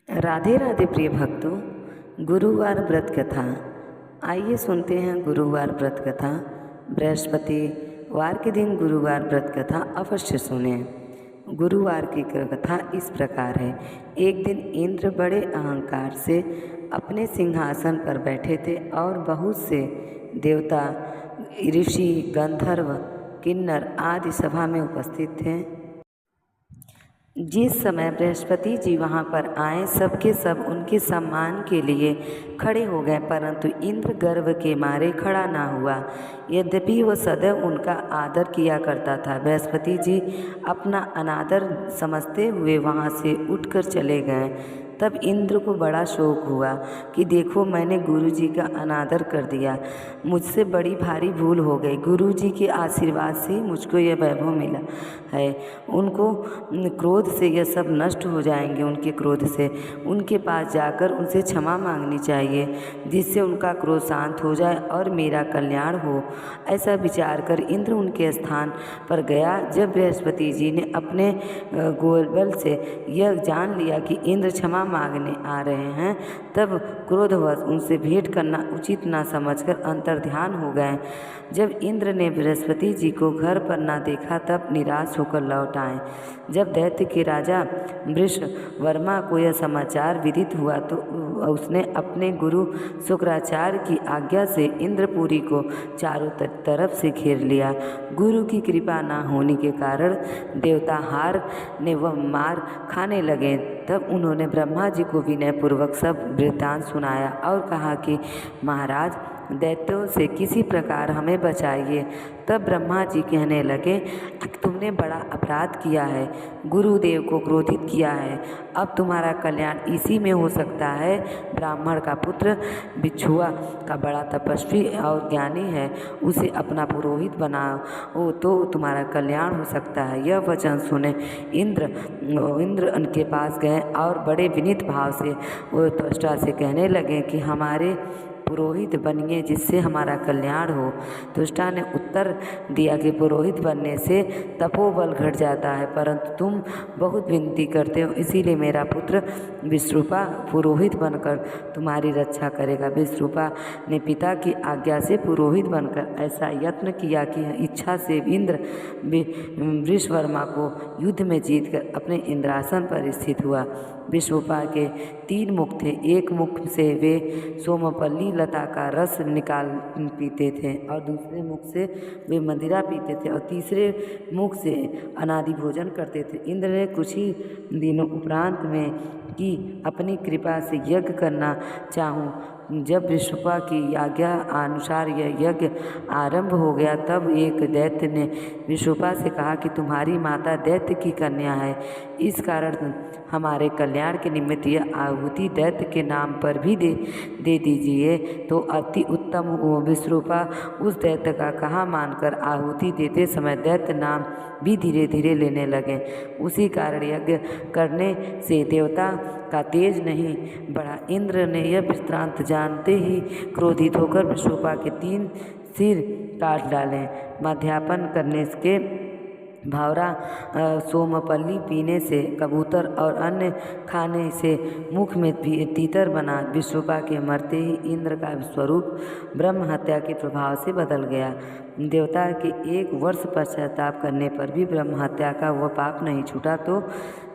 राधे राधे प्रिय भक्तों, गुरुवार व्रत कथा। आइए सुनते हैं गुरुवार व्रत कथा। बृहस्पतिवार के दिन गुरुवार व्रत कथा अवश्य सुने। गुरुवार की कथा इस प्रकार है। एक दिन इंद्र बड़े अहंकार से अपने सिंहासन पर बैठे थे और बहुत से देवता, ऋषि, गंधर्व, किन्नर आदि सभा में उपस्थित थे। जिस समय बृहस्पति जी वहाँ पर आए, सबके सब उनके सम्मान के लिए खड़े हो गए, परंतु इंद्र गर्व के मारे खड़ा ना हुआ। यद्यपि वह सदैव उनका आदर किया करता था। बृहस्पति जी अपना अनादर समझते हुए वहाँ से उठकर चले गए। तब इंद्र को बड़ा शोक हुआ कि देखो, मैंने गुरु जी का अनादर कर दिया, मुझसे बड़ी भारी भूल हो गई। गुरु जी के आशीर्वाद से मुझको यह वैभव मिला है। उनको क्रोध से यह सब नष्ट हो जाएंगे। उनके क्रोध से उनके पास जाकर उनसे क्षमा मांगनी चाहिए, जिससे उनका क्रोध शांत हो जाए और मेरा कल्याण हो। ऐसा विचार कर इंद्र उनके स्थान पर गया। जब बृहस्पति जी ने अपने गोलबल से यह जान लिया कि इंद्र क्षमा मांगने आ रहे हैं, तब क्रोधवश उनसे भेंट करना उचित न समझकर अंतर्ध्यान हो गए। जब इंद्र ने बृहस्पति जी को घर पर ना देखा, तब निराश होकर लौट आए। जब दैत्य के राजा वृषवर्मा को यह समाचार विदित हुआ, तो उसने अपने गुरु शुक्राचार्य की आज्ञा से इंद्रपुरी को चारों तरफ से घेर लिया। गुरु की कृपा न होने के कारण देवता हार ने वह मार खाने लगे। तब उन्होंने ब्रह्मा जी को विनयपूर्वक सब वृत्तांत सुनाया और कहा कि महाराज, दैत्यों से किसी प्रकार हमें बचाइए। तब ब्रह्मा जी कहने लगे, तुमने बड़ा अपराध किया है, गुरुदेव को क्रोधित किया है। अब तुम्हारा कल्याण इसी में हो सकता है। ब्राह्मण का पुत्र बिच्छुआ का बड़ा तपस्वी और ज्ञानी है, उसे अपना पुरोहित बनाओ तो तुम्हारा कल्याण हो सकता है। यह वचन सुने इंद्र उनके पास गए और बड़े विनीत भाव से वो त्वष्टा से कहने लगे कि हमारे पुरोहित बनिए, जिससे हमारा कल्याण हो। त्वष्टा ने उत्तर दिया कि पुरोहित बनने से तपोबल घट जाता है, परंतु तुम बहुत विनती करते हो, इसीलिए मेरा पुत्र विश्रुपा पुरोहित बनकर तुम्हारी रक्षा करेगा। विश्रुपा ने पिता की आज्ञा से पुरोहित बनकर ऐसा यत्न किया कि इच्छा से इंद्र वृषवर्मा को युद्ध में जीतकर अपने इंद्रासन पर स्थित हुआ। विश्रुपा के 3 मुख थे। एक मुख से वे सोमपल्ली लता का रस निकाल पीते थे और दूसरे मुख से वे मदिरा पीते थे और तीसरे मुख से अनादि भोजन करते थे। इंद्र ने कुछ ही दिनों उपरांत में कि अपनी कृपा से यज्ञ करना चाहूँ। जब विश्रुपा की आज्ञा अनुसार यह यज्ञ आरंभ हो गया, तब एक दैत्य ने विश्रुपा से कहा कि तुम्हारी माता दैत्य की कन्या है, इस कारण हमारे कल्याण के निमित्त यह आहुति दैत्य के नाम पर भी दे दीजिए। तो अति उत्तम विश्रुपा उस दैत्य का कहा मानकर आहुति देते समय दैत्य नाम भी धीरे धीरे लेने लगे। उसी कारण यज्ञ करने से देवता का तेज नहीं बढ़ा। इंद्र ने यह वृत्तांत जानते ही क्रोधित होकर विश्रुपा के 3 सिर काट डाले। मध्यापन करने के भावरा सोमपल्ली पीने से, कबूतर और अन्य खाने से मुख में तीतर बना। विश्रुपा के मरते ही इंद्र का स्वरूप ब्रह्म हत्या के प्रभाव से बदल गया। देवता के 1 वर्ष पश्चाताप करने पर भी ब्रह्म हत्या का वह पाप नहीं छूटा, तो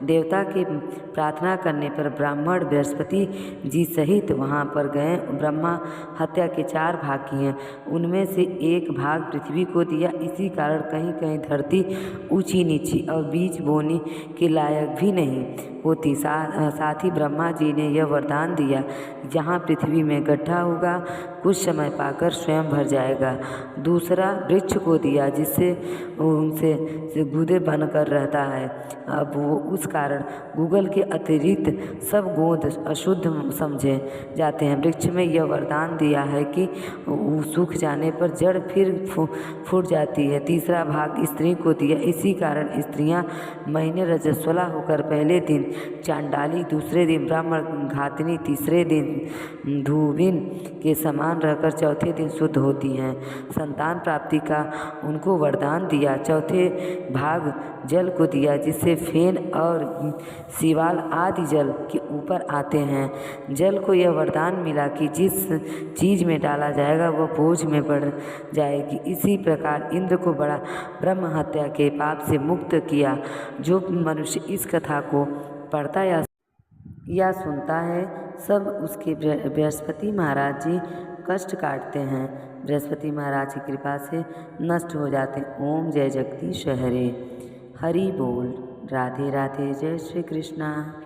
देवता के प्रार्थना करने पर ब्राह्मण बृहस्पति जी सहित वहाँ पर गए। ब्रह्मा हत्या के 4 भाग किए, उनमें से एक भाग पृथ्वी को दिया। इसी कारण कहीं कहीं धरती ऊंची नीची और बीज बोने के लायक भी नहीं होती। साथ ही ब्रह्मा जी ने यह वरदान दिया, जहाँ पृथ्वी में गड्ढा होगा, कुछ समय पाकर स्वयं भर जाएगा। दूसरा वृक्ष को दिया, जिससे उनसे गूदे बनकर रहता है। अब वो उस कारण गूगल के अतिरिक्त सब गोद अशुद्ध समझे जाते हैं। वृक्ष में यह वरदान दिया है कि वो सूख जाने पर जड़ फिर फूट जाती है। तीसरा भाग स्त्री को दिया, इसी कारण स्त्रियां महीने रजस्वला होकर पहले दिन चांडाली, दूसरे दिन ब्राह्मण घातनी, तीसरे दिन धूबिन के समान रहकर चौथे दिन शुद्ध होती हैं। संतान प्राप्ति का उनको वरदान दिया। चौथे भाग जल को दिया, जिससे फेन और शिवाल आदि जल के ऊपर आते हैं। जल को यह वरदान मिला कि जिस चीज़ में डाला जाएगा वह बोझ में बढ़ जाएगी। इसी प्रकार इंद्र को बड़ा ब्रह्म हत्या के पाप से मुक्त किया। जो मनुष्य इस कथा को पढ़ता या सुनता है, सब उसके बृहस्पति महाराज जी कष्ट काटते हैं, बृहस्पति महाराज की कृपा से नष्ट हो जाते हैं। ओम जय जगदीश हरे। हरि बोल। राधे राधे। जय श्री कृष्णा।